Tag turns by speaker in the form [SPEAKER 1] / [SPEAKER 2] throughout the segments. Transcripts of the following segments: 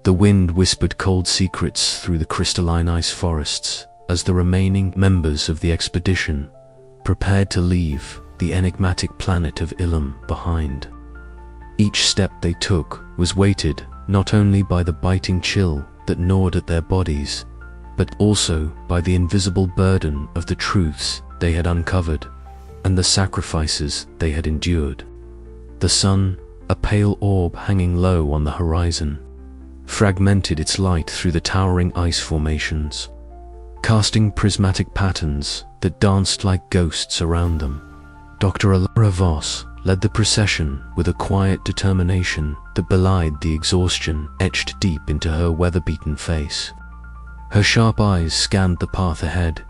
[SPEAKER 1] The wind whispered cold secrets through the crystalline ice forests as the remaining members of the expedition prepared to leave the enigmatic planet of Ilum behind. Each step they took was weighted not only by the biting chill that gnawed at their bodies, but also by the invisible burden of the truths they had uncovered and the sacrifices they had endured. The sun, a pale orb hanging low on the horizon, fragmented its light through the towering ice formations, casting prismatic patterns that danced like ghosts around them. Dr. Alara Voss led the procession with a quiet determination that belied the exhaustion etched deep into her weather-beaten face. Her sharp eyes scanned the path ahead,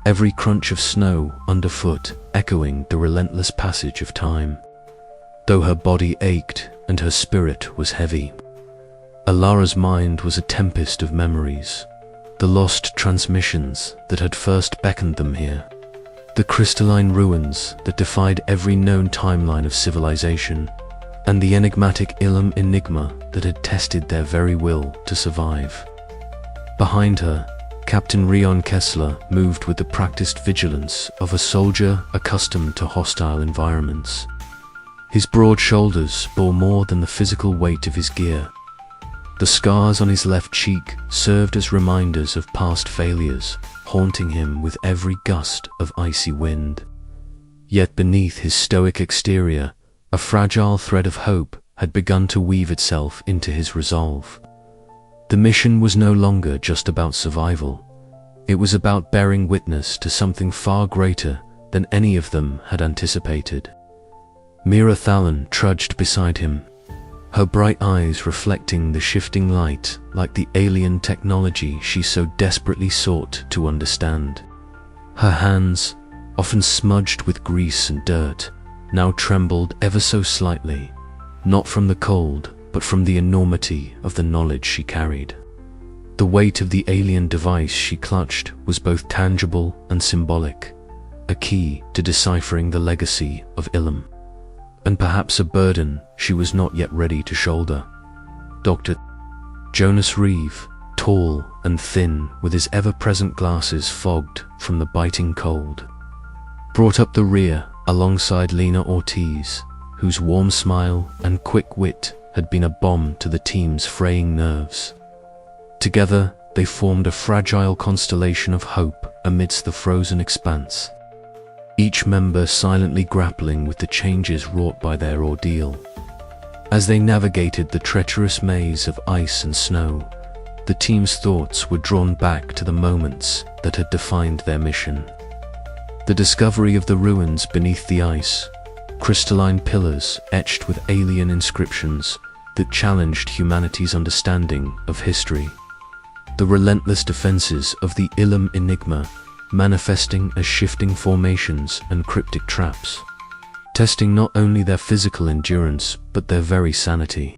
[SPEAKER 1] every crunch of snow underfoot echoing the relentless passage of time. Though her body ached and her spirit was heavy, Alara's mind was a tempest of memories, the lost transmissions that had first beckoned them here, the crystalline ruins that defied every known timeline of civilization, and the enigmatic Ilum enigma that had tested their very will to survive. Behind her, Captain Rion Kessler moved with the practiced vigilance of a soldier accustomed to hostile environments. His broad shoulders bore more than the physical weight of his gear. The scars on his left cheek served as reminders of past failures, haunting him with every gust of icy wind. Yet beneath his stoic exterior, a fragile thread of hope had begun to weave itself into his resolve. The mission was no longer just about survival. It was about bearing witness to something far greater than any of them had anticipated. Mira Thalon trudged beside him, her bright eyes reflecting the shifting light like the alien technology she so desperately sought to understand. Her hands, often smudged with grease and dirt, now trembled ever so slightly, not from the cold, but from the enormity of the knowledge she carried. The weight of the alien device she clutched was both tangible and symbolic, a key to deciphering the legacy of Ilum, and perhaps a burden she was not yet ready to shoulder. Dr. Jonas Reeve, tall and thin with his ever-present glasses fogged from the biting cold, brought up the rear alongside Lena Ortiz, whose warm smile and quick wit had been a balm to the team's fraying nerves. Together, they formed a fragile constellation of hope amidst the frozen expanse, each member silently grappling with the changes wrought by their ordeal. As they navigated the treacherous maze of ice and snow, the team's thoughts were drawn back to the moments that had defined their mission. The discovery of the ruins beneath the ice, crystalline pillars etched with alien inscriptions that challenged humanity's understanding of history. The relentless defenses of the Ilum enigma, manifesting as shifting formations and cryptic traps, testing not only their physical endurance but their very sanity.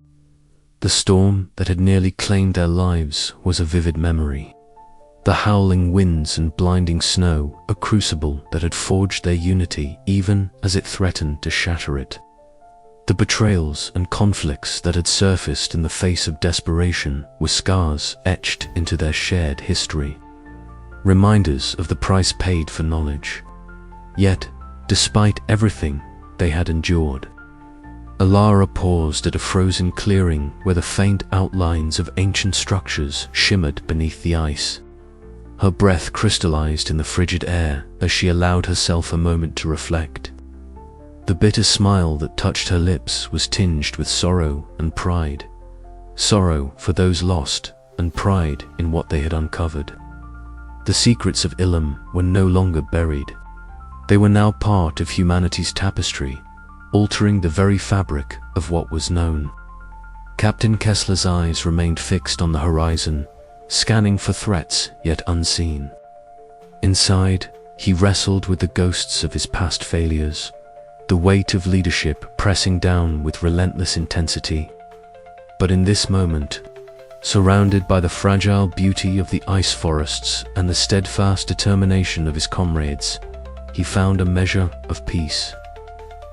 [SPEAKER 1] The storm that had nearly claimed their lives was a vivid memory. The howling winds and blinding snow, a crucible that had forged their unity even as it threatened to shatter it. The betrayals and conflicts that had surfaced in the face of desperation were scars etched into their shared history, reminders of the price paid for knowledge. Yet, despite everything they had endured, Alara paused at a frozen clearing where the faint outlines of ancient structures shimmered beneath the ice. Her breath crystallized in the frigid air as she allowed herself a moment to reflect. The bitter smile that touched her lips was tinged with sorrow and pride. Sorrow for those lost and pride in what they had uncovered. The secrets of Ilum were no longer buried. They were now part of humanity's tapestry, altering the very fabric of what was known. Captain Kessler's eyes remained fixed on the horizon, scanning for threats yet unseen. Inside, he wrestled with the ghosts of his past failures, the weight of leadership pressing down with relentless intensity. But in this moment, surrounded by the fragile beauty of the ice forests and the steadfast determination of his comrades, he found a measure of peace.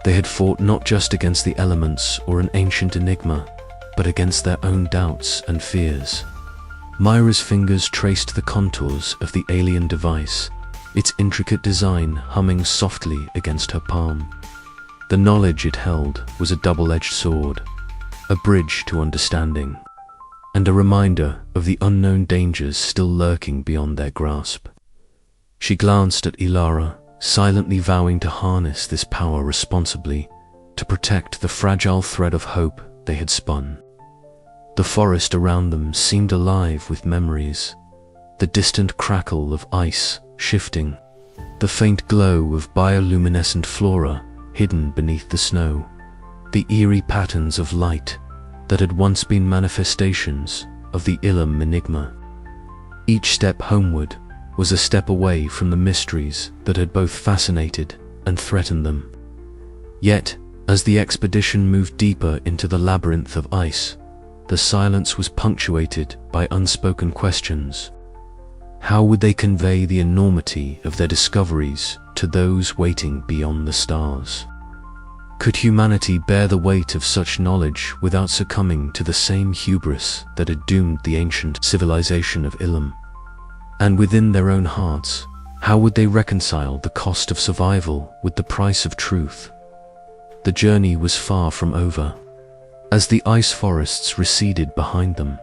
[SPEAKER 1] They had fought not just against the elements or an ancient enigma, but against their own doubts and fears. Myra's fingers traced the contours of the alien device, its intricate design humming softly against her palm. The knowledge it held was a double-edged sword, a bridge to understanding, and a reminder of the unknown dangers still lurking beyond their grasp. She glanced at Ilara, silently vowing to harness this power responsibly, to protect the fragile thread of hope they had spun. The forest around them seemed alive with memories, the distant crackle of ice shifting, the faint glow of bioluminescent flora hidden beneath the snow, the eerie patterns of light that had once been manifestations of the Ilum enigma. Each step homeward was a step away from the mysteries that had both fascinated and threatened them. Yet, as the expedition moved deeper into the labyrinth of ice, the silence was punctuated by unspoken questions. How would they convey the enormity of their discoveries to those waiting beyond the stars? Could humanity bear the weight of such knowledge without succumbing to the same hubris that had doomed the ancient civilization of Ilum? And within their own hearts, how would they reconcile the cost of survival with the price of truth? The journey was far from over. As the ice forests receded behind them,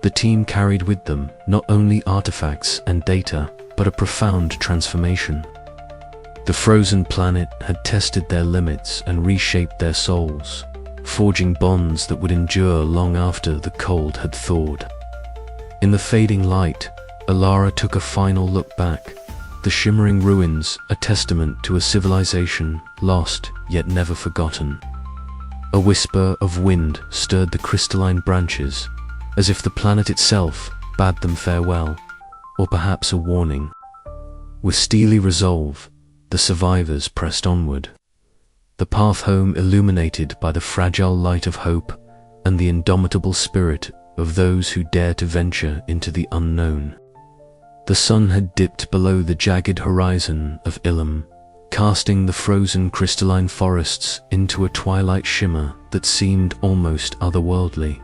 [SPEAKER 1] the team carried with them not only artifacts and data, but a profound transformation. The frozen planet had tested their limits and reshaped their souls, forging bonds that would endure long after the cold had thawed. In the fading light, Ilara took a final look back, the shimmering ruins a testament to a civilization lost yet never forgotten. A whisper of wind stirred the crystalline branches, as if the planet itself bade them farewell, or perhaps a warning. With steely resolve, the survivors pressed onward, the path home illuminated by the fragile light of hope and the indomitable spirit of those who dare to venture into the unknown. The sun had dipped below the jagged horizon of Ilum, casting the frozen crystalline forests into a twilight shimmer that seemed almost otherworldly.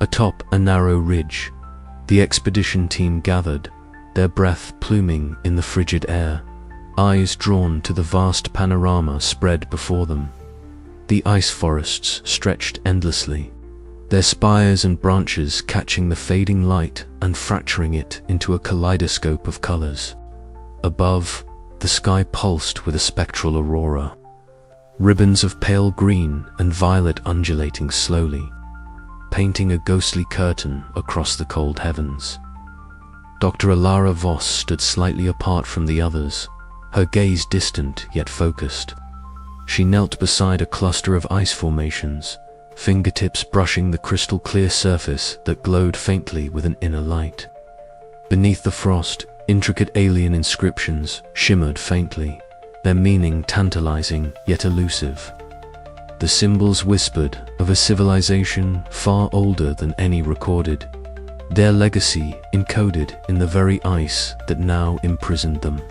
[SPEAKER 1] Atop a narrow ridge, the expedition team gathered, their breath pluming in the frigid air, eyes drawn to the vast panorama spread before them. The ice forests stretched endlessly, their spires and branches catching the fading light and fracturing it into a kaleidoscope of colors. Above, the sky pulsed with a spectral aurora, ribbons of pale green and violet undulating slowly, painting a ghostly curtain across the cold heavens. Dr. Ilara Voss stood slightly apart from the others, her gaze distant yet focused. She knelt beside a cluster of ice formations, fingertips brushing the crystal-clear surface that glowed faintly with an inner light. Beneath the frost, intricate alien inscriptions shimmered faintly, their meaning tantalizing yet elusive. The symbols whispered of a civilization far older than any recorded, their legacy encoded in the very ice that now imprisoned them.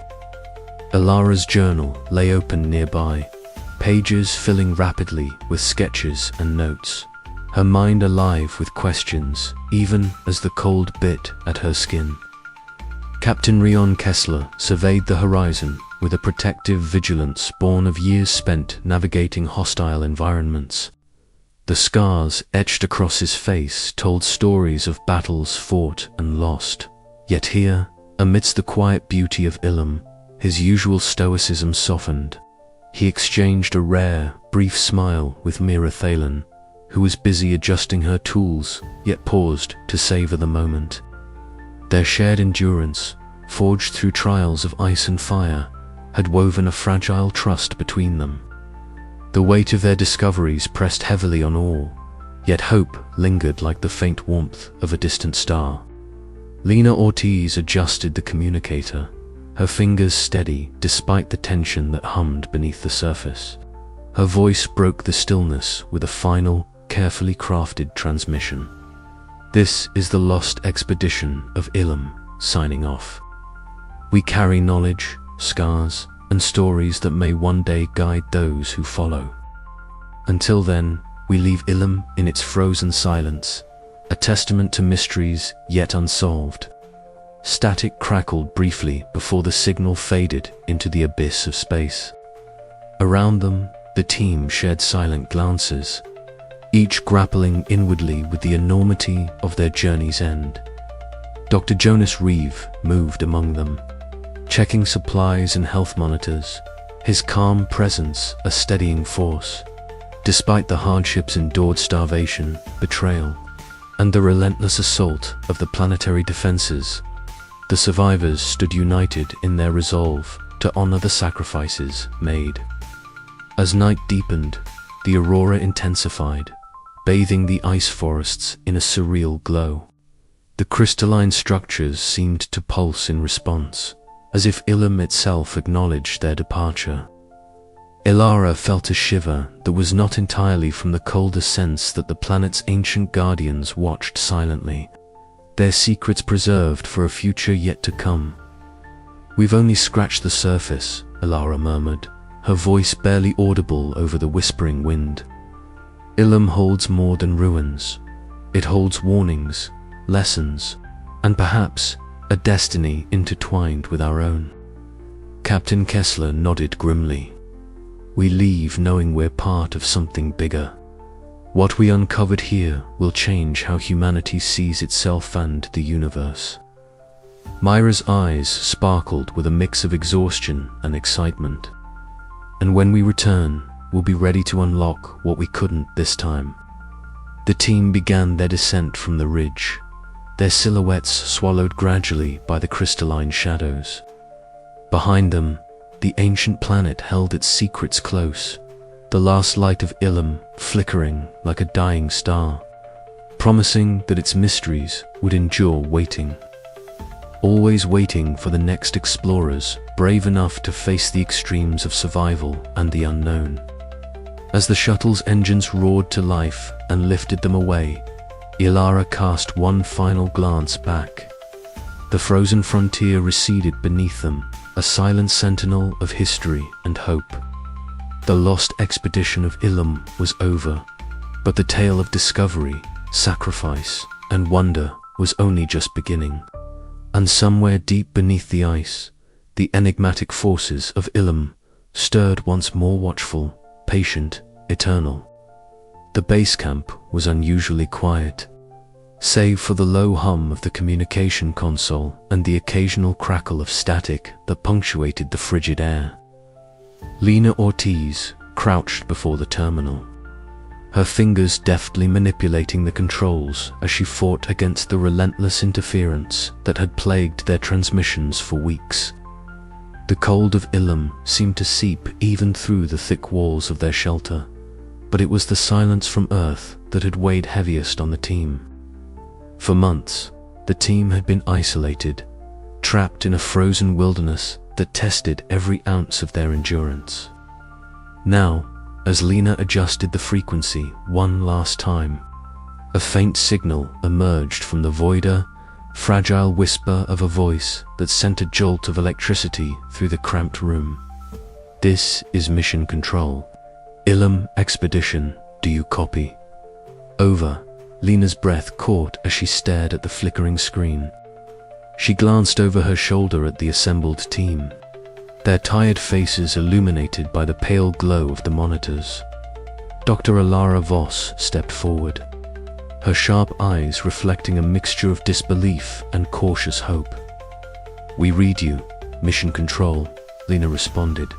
[SPEAKER 1] Ilara's journal lay open nearby, pages filling rapidly with sketches and notes, her mind alive with questions even as the cold bit at her skin. Captain Rion Kessler surveyed the horizon with a protective vigilance born of years spent navigating hostile environments. The scars etched across his face told stories of battles fought and lost. Yet here, amidst the quiet beauty of Ilum, his usual stoicism softened. He exchanged a rare, brief smile with Mira Thalen, who was busy adjusting her tools, yet paused to savor the moment. Their shared endurance, forged through trials of ice and fire, had woven a fragile trust between them. The weight of their discoveries pressed heavily on all, yet hope lingered like the faint warmth of a distant star. Lena Ortiz adjusted the communicator, her fingers steady despite the tension that hummed beneath the surface. Her voice broke the stillness with a final, carefully crafted transmission. This is the lost expedition of Ilum, signing off. We carry knowledge, scars, and stories that may one day guide those who follow. Until then, We leave Ilum in its frozen silence, a testament to mysteries yet unsolved. Static crackled briefly before the signal faded into the abyss of space. Around them, the team shared silent glances, each grappling inwardly with the enormity of their journey's end. Dr. Jonas Reeve moved among them, checking supplies and health monitors, his calm presence a steadying force. Despite the hardships endured, starvation, betrayal, and the relentless assault of the planetary defenses, the survivors stood united in their resolve to honor the sacrifices made. As night deepened, the aurora intensified, bathing the ice forests in a surreal glow. The crystalline structures seemed to pulse in response, as if Ilum itself acknowledged their departure. Ilara felt a shiver that was not entirely from the colder sense that the planet's ancient guardians watched silently, their secrets preserved for a future yet to come. "We've only scratched the surface," Ilara murmured, her voice barely audible over the whispering wind. "Ilum holds more than ruins. It holds warnings, lessons, and perhaps a destiny intertwined with our own." Captain Kessler nodded grimly. "We leave knowing we're part of something bigger. What we uncovered here will change how humanity sees itself and the universe." Myra's eyes sparkled with a mix of exhaustion and excitement. "And when we return, we'll be ready to unlock what we couldn't this time." The team began their descent from the ridge, their silhouettes swallowed gradually by the crystalline shadows. Behind them, the ancient planet held its secrets close, the last light of Ilum flickering like a dying star, promising that its mysteries would endure waiting. Always waiting for the next explorers brave enough to face the extremes of survival and the unknown. As the shuttle's engines roared to life and lifted them away, Ilara cast one final glance back. The frozen frontier receded beneath them, a silent sentinel of history and hope. The lost expedition of Ilum was over, but the tale of discovery, sacrifice, and wonder was only just beginning. And somewhere deep beneath the ice, the enigmatic forces of Ilum stirred once more, watchful, patient, eternal. The base camp was unusually quiet, save for the low hum of the communication console and the occasional crackle of static that punctuated the frigid air. Lena Ortiz crouched before the terminal, her fingers deftly manipulating the controls as she fought against the relentless interference that had plagued their transmissions for weeks. The cold of Ilum seemed to seep even through the thick walls of their shelter, but it was the silence from Earth that had weighed heaviest on the team. For months, the team had been isolated, trapped in a frozen wilderness that tested every ounce of their endurance. Now, as Lena adjusted the frequency one last time, a faint signal emerged from the void, fragile whisper of a voice that sent a jolt of electricity through the cramped room. "This is Mission Control. Ilum Expedition, do you copy?" "Over." Lena's breath caught as she stared at the flickering screen. She glanced over her shoulder at the assembled team, their tired faces illuminated by the pale glow of the monitors. Dr. Ilara Voss stepped forward, her sharp eyes reflecting a mixture of disbelief and cautious hope. "We read you, Mission Control," Lena responded,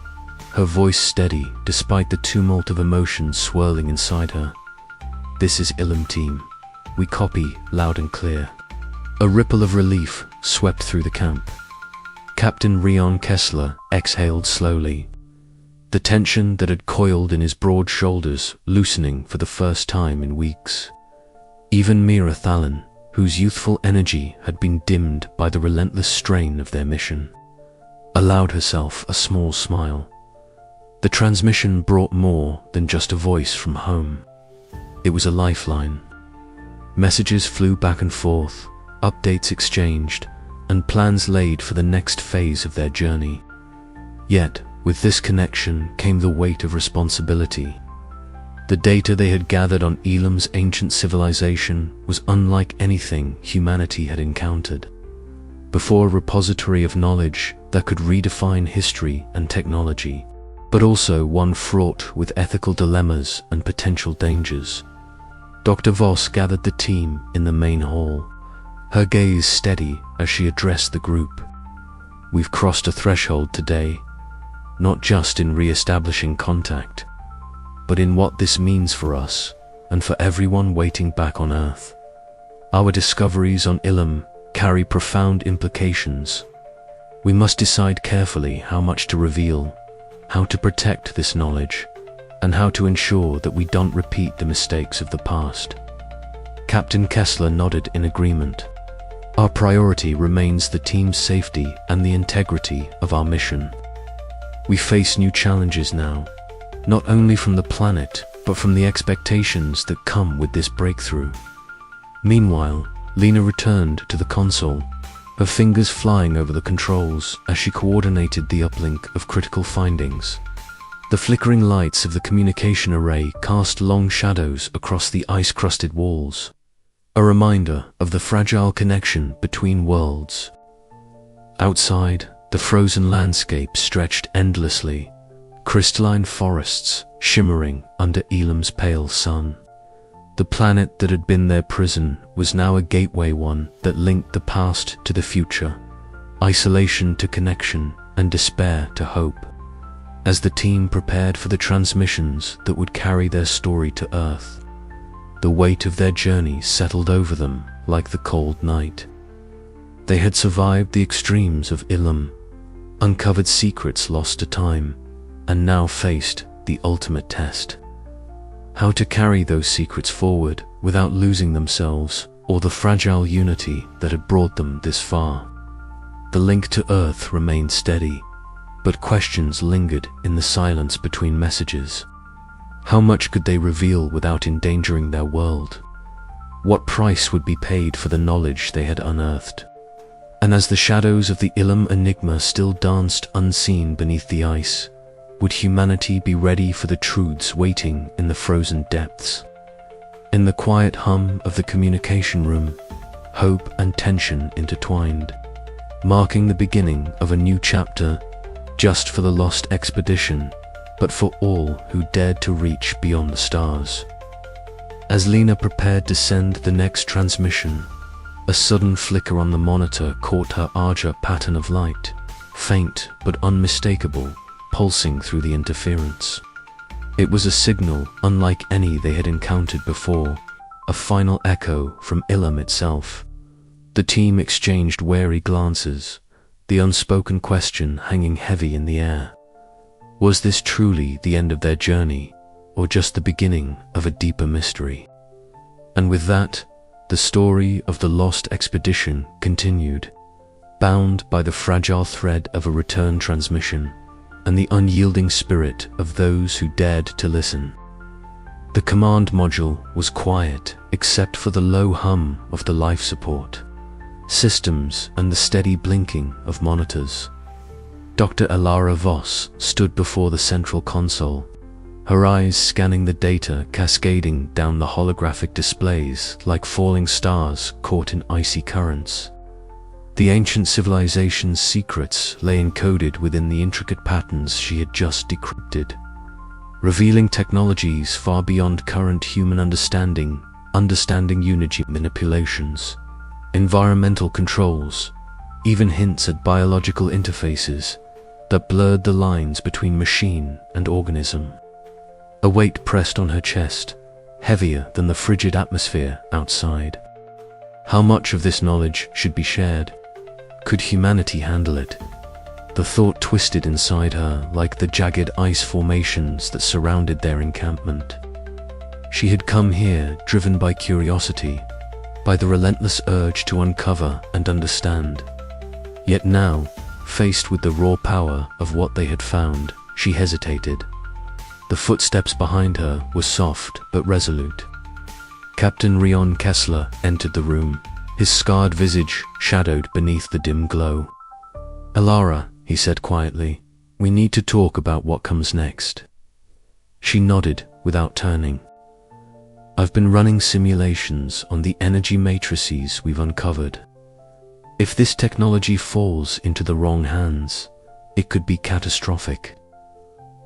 [SPEAKER 1] her voice steady despite the tumult of emotions swirling inside her. "This is Ilum Team. We copy loud and clear." A ripple of relief swept through the camp. Captain Rion Kessler exhaled slowly, the tension that had coiled in his broad shoulders loosening for the first time in weeks. Even Mira Thalen, whose youthful energy had been dimmed by the relentless strain of their mission, allowed herself a small smile. The transmission brought more than just a voice from home. It was a lifeline. Messages flew back and forth, updates exchanged, and plans laid for the next phase of their journey. Yet, with this connection came the weight of responsibility. The data they had gathered on Ilum's ancient civilization was unlike anything humanity had encountered. Before a repository of knowledge that could redefine history and technology, but also one fraught with ethical dilemmas and potential dangers. Dr. Voss gathered the team in the main hall, her gaze steady as she addressed the group. We've crossed a threshold today, not just in re-establishing contact, but in what this means for us and for everyone waiting back on Earth. Our discoveries on Ilum carry profound implications. We must decide carefully how much to reveal, how to protect this knowledge, and how to ensure that we don't repeat the mistakes of the past. Captain Kessler nodded in agreement. Our priority remains the team's safety and the integrity of our mission. We face new challenges now, not only from the planet, but from the expectations that come with this breakthrough. Meanwhile, Lena returned to the console, her fingers flying over the controls as she coordinated the uplink of critical findings. The flickering lights of the communication array cast long shadows across the ice-crusted walls, a reminder of the fragile connection between worlds. Outside, the frozen landscape stretched endlessly, crystalline forests shimmering under Ilum's pale sun. The planet that had been their prison was now a gateway, one that linked the past to the future, isolation to connection, and despair to hope. As the team prepared for the transmissions that would carry their story to Earth, the weight of their journey settled over them like the cold night. They had survived the extremes of Ilum, uncovered secrets lost to time, and now faced the ultimate test. How to carry those secrets forward without losing themselves or the fragile unity that had brought them this far. The link to Earth remained steady, but questions lingered in the silence between messages. How much could they reveal without endangering their world? What price would be paid for the knowledge they had unearthed? And as the shadows of the Ilum enigma still danced unseen beneath the ice, would humanity be ready for the truths waiting in the frozen depths? In the quiet hum of the communication room, hope and tension intertwined, marking the beginning of a new chapter, just for the lost expedition, but for all who dared to reach beyond the stars. As Lena prepared to send the next transmission, a sudden flicker on the monitor caught her Arja pattern of light, faint but unmistakable, pulsing through the interference. It was a signal unlike any they had encountered before, a final echo from Ilum itself. The team exchanged wary glances, the unspoken question hanging heavy in the air. Was this truly the end of their journey, or just the beginning of a deeper mystery? And with that, the story of the lost expedition continued, bound by the fragile thread of a return transmission and the unyielding spirit of those who dared to listen. The command module was quiet except for the low hum of the life support systems and the steady blinking of monitors. Dr. Elara Voss stood before the central console, her eyes scanning the data cascading down the holographic displays like falling stars caught in icy currents. The ancient civilization's secrets lay encoded within the intricate patterns she had just decrypted, revealing technologies far beyond current human understanding unity manipulations, environmental controls, even hints at biological interfaces that blurred the lines between machine and organism. A weight pressed on her chest, heavier than the frigid atmosphere outside. How much of this knowledge should be shared? Could humanity handle it? The thought twisted inside her like the jagged ice formations that surrounded their encampment. She had come here driven by curiosity, by the relentless urge to uncover and understand. Yet now, faced with the raw power of what they had found, she hesitated. The footsteps behind her were soft but resolute. Captain Rion Kessler entered the room, his scarred visage shadowed beneath the dim glow. "Elara," he said quietly, "we need to talk about what comes next." She nodded without turning. I've been running simulations on the energy matrices we've uncovered. If this technology falls into the wrong hands, it could be catastrophic.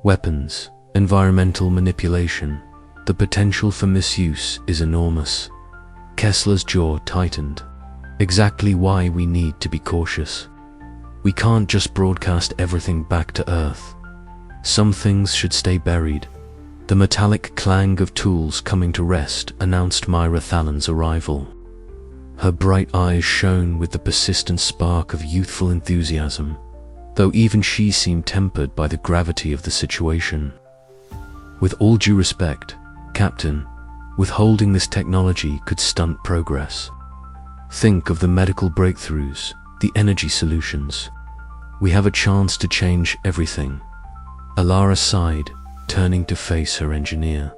[SPEAKER 1] Weapons, environmental manipulation, the potential for misuse is enormous. Kessler's jaw tightened. Exactly why we need to be cautious. We can't just broadcast everything back to Earth. Some things should stay buried. The metallic clang of tools coming to rest announced Myra Thalon's arrival. Her bright eyes shone with the persistent spark of youthful enthusiasm, though even she seemed tempered by the gravity of the situation. With all due respect, Captain, withholding this technology could stunt progress. Think of the medical breakthroughs, the energy solutions. We have a chance to change everything. Alara sighed, turning to face her engineer.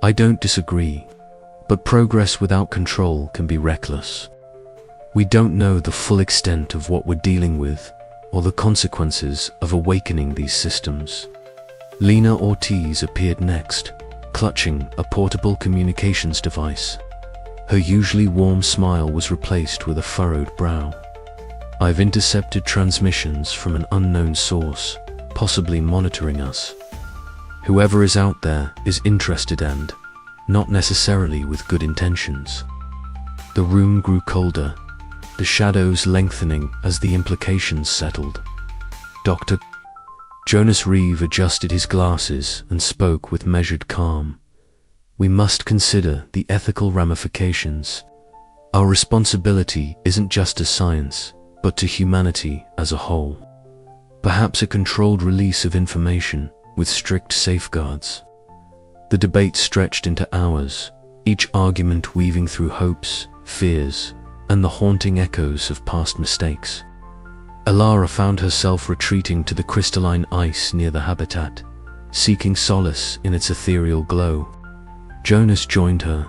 [SPEAKER 1] I don't disagree, but progress without control can be reckless. We don't know the full extent of what we're dealing with, or the consequences of awakening these systems. Lena Ortiz appeared next, clutching a portable communications device. Her usually warm smile was replaced with a furrowed brow. I've intercepted transmissions from an unknown source, possibly monitoring us. Whoever is out there is interested and, not necessarily with good intentions. The room grew colder, the shadows lengthening as the implications settled. Dr. Jonas Reeve adjusted his glasses and spoke with measured calm. We must consider the ethical ramifications. Our responsibility isn't just to science, but to humanity as a whole. Perhaps a controlled release of information with strict safeguards. The debate stretched into hours, each argument weaving through hopes, fears, and the haunting echoes of past mistakes. Alara found herself retreating to the crystalline ice near the habitat, seeking solace in its ethereal glow. Jonas joined her,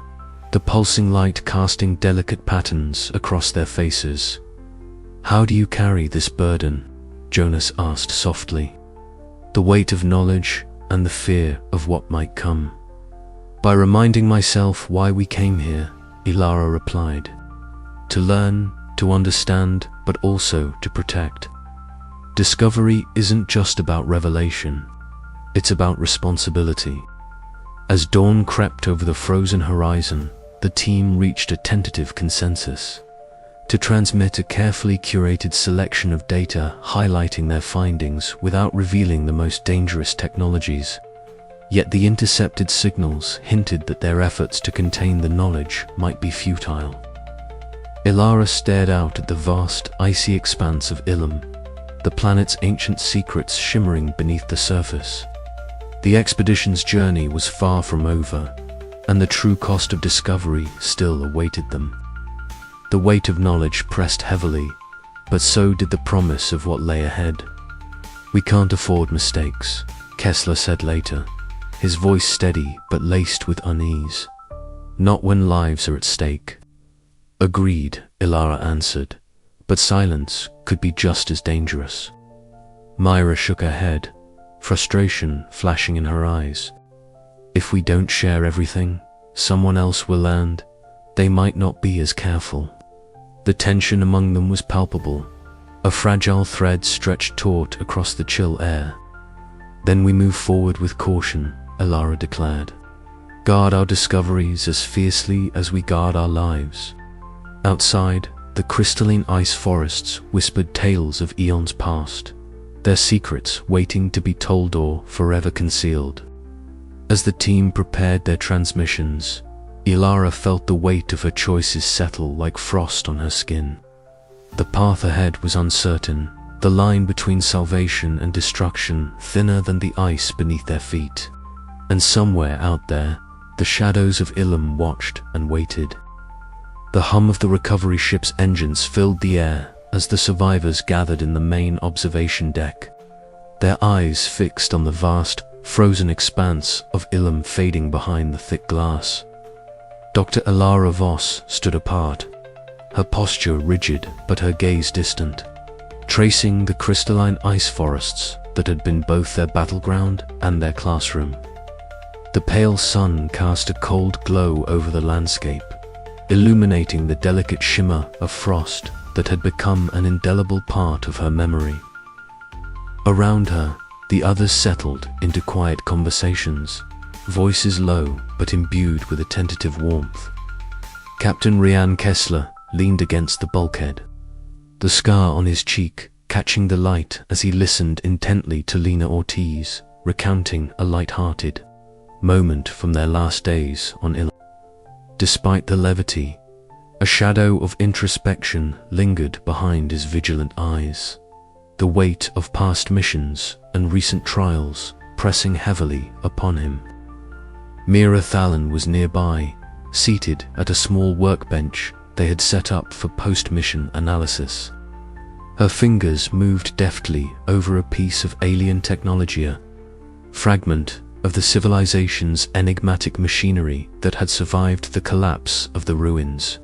[SPEAKER 1] the pulsing light casting delicate patterns across their faces. How do you carry this burden? Jonas asked softly. The weight of knowledge and the fear of what might come. By reminding myself why we came here, Ilara replied. To learn, to understand, but also to protect. Discovery isn't just about revelation, it's about responsibility. As dawn crept over the frozen horizon, the team reached a tentative consensus. To transmit a carefully curated selection of data highlighting their findings without revealing the most dangerous technologies. Yet the intercepted signals hinted that their efforts to contain the knowledge might be futile. Ilara stared out at the vast, icy expanse of Ilum, the planet's ancient secrets shimmering beneath the surface. The expedition's journey was far from over, and the true cost of discovery still awaited them. The weight of knowledge pressed heavily, but so did the promise of what lay ahead. We can't afford mistakes, Kessler said later, his voice steady but laced with unease. Not when lives are at stake. Agreed, Ilara answered, but silence could be just as dangerous. Myra shook her head, frustration flashing in her eyes. If we don't share everything, someone else will, and they might not be as careful. The tension among them was palpable, a fragile thread stretched taut across the chill air. Then we move forward with caution, Ilara declared. Guard our discoveries as fiercely as we guard our lives. Outside, the crystalline ice forests whispered tales of eons past, their secrets waiting to be told or forever concealed. As the team prepared their transmissions, Ilara felt the weight of her choices settle like frost on her skin. The path ahead was uncertain, the line between salvation and destruction thinner than the ice beneath their feet. And somewhere out there, the shadows of Ilum watched and waited. The hum of the recovery ship's engines filled the air as the survivors gathered in the main observation deck, their eyes fixed on the vast, frozen expanse of Ilum fading behind the thick glass. Dr. Ilara Voss stood apart, her posture rigid but her gaze distant, tracing the crystalline ice forests that had been both their battleground and their classroom. The pale sun cast a cold glow over the landscape, illuminating the delicate shimmer of frost that had become an indelible part of her memory. Around her, the others settled into quiet conversations, voices low but imbued with a tentative warmth. Captain Ryan Kessler leaned against the bulkhead, the scar on his cheek catching the light as he listened intently to Lena Ortiz recounting a light-hearted moment from their last days on Ilum. Despite the levity, a shadow of introspection lingered behind his vigilant eyes, the weight of past missions and recent trials pressing heavily upon him. Mira Thallen was nearby, seated at a small workbench they had set up for post-mission analysis. Her fingers moved deftly over a piece of alien technology, fragment of the civilization's enigmatic machinery that had survived the collapse of the ruins.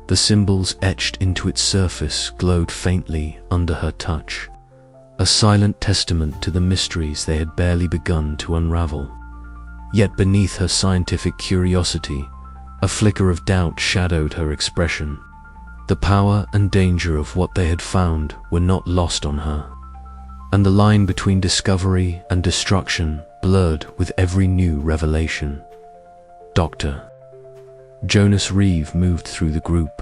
[SPEAKER 1] The symbols etched into its surface glowed faintly under her touch, a silent testament to the mysteries they had barely begun to unravel. Yet beneath her scientific curiosity, a flicker of doubt shadowed her expression. The power and danger of what they had found were not lost on her, and the line between discovery and destruction blurred with every new revelation. Dr. Jonas Reeve moved through the group,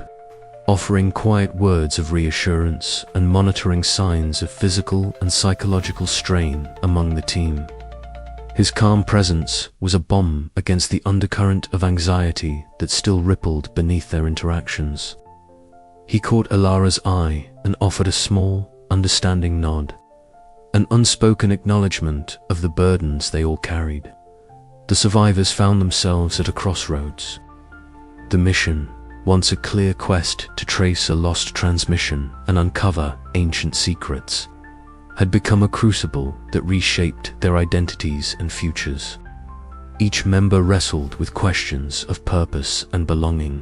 [SPEAKER 1] offering quiet words of reassurance and monitoring signs of physical and psychological strain among the team. His calm presence was a balm against the undercurrent of anxiety that still rippled beneath their interactions. He caught Ilara's eye and offered a small, understanding nod, an unspoken acknowledgement of the burdens they all carried. The survivors found themselves at a crossroads. The mission, once a clear quest to trace a lost transmission and uncover ancient secrets, had become a crucible that reshaped their identities and futures. Each member wrestled with questions of purpose and belonging.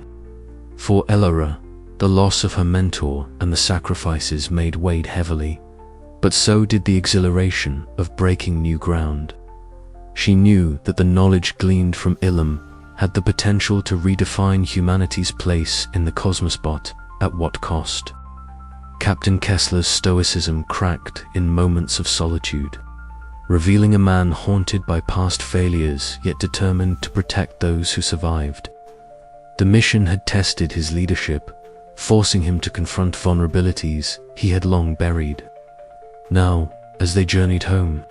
[SPEAKER 1] For Elara, the loss of her mentor and the sacrifices weighed heavily, but so did the exhilaration of breaking new ground. She knew that the knowledge gleaned from Ilum had the potential to redefine humanity's place in the cosmos, at what cost? Captain Kessler's stoicism cracked in moments of solitude, revealing a man haunted by past failures yet determined to protect those who survived. The mission had tested his leadership, forcing him to confront vulnerabilities he had long buried. Now, as they journeyed home,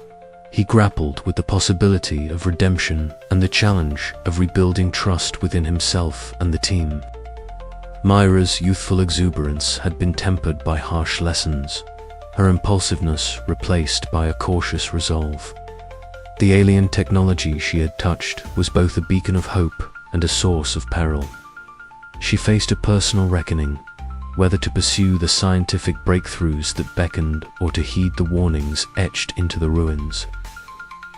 [SPEAKER 1] he grappled with the possibility of redemption and the challenge of rebuilding trust within himself and the team. Myra's youthful exuberance had been tempered by harsh lessons, her impulsiveness replaced by a cautious resolve. The alien technology she had touched was both a beacon of hope and a source of peril. She faced a personal reckoning, whether to pursue the scientific breakthroughs that beckoned or to heed the warnings etched into the ruins.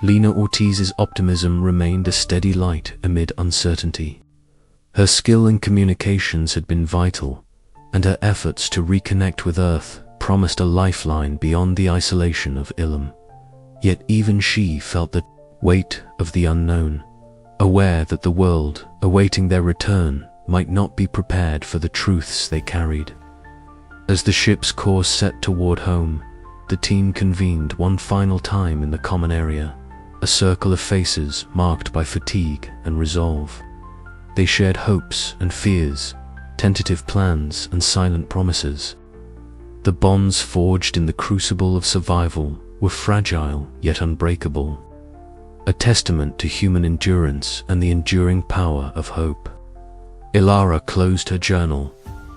[SPEAKER 1] Lena Ortiz's optimism remained a steady light amid uncertainty. Her skill in communications had been vital, and her efforts to reconnect with Earth promised a lifeline beyond the isolation of Ilum. Yet even she felt the weight of the unknown, aware that the world, awaiting their return, might not be prepared for the truths they carried. As the ship's course set toward home, the team convened one final time in the common area, a circle of faces marked by fatigue and resolve. They shared hopes and fears, tentative plans and silent promises. The bonds forged in the crucible of survival were fragile yet unbreakable, a testament to human endurance and the enduring power of hope. Ilara closed her journal,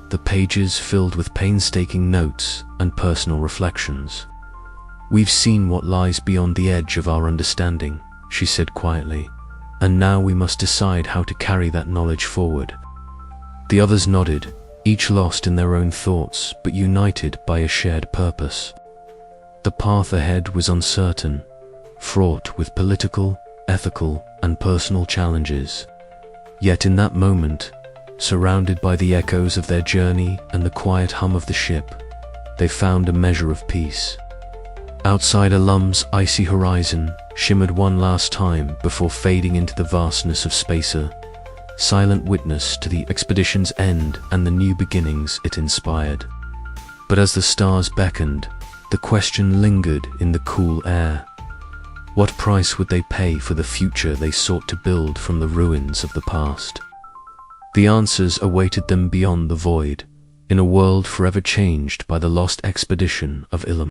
[SPEAKER 1] the pages filled with painstaking notes and personal reflections. "We've seen what lies beyond the edge of our understanding," she said quietly, "and now we must decide how to carry that knowledge forward." The others nodded, each lost in their own thoughts but united by a shared purpose. The path ahead was uncertain, fraught with political, ethical, and personal challenges. Yet in that moment, surrounded by the echoes of their journey and the quiet hum of the ship, they found a measure of peace. Outside Ilum's icy horizon, shimmered one last time before fading into the vastness of space, a silent witness to the expedition's end and the new beginnings it inspired. But as the stars beckoned, the question lingered in the cool air. What price would they pay for the future they sought to build from the ruins of the past? The answers awaited them beyond the void, in a world forever changed by the lost expedition of Ilum.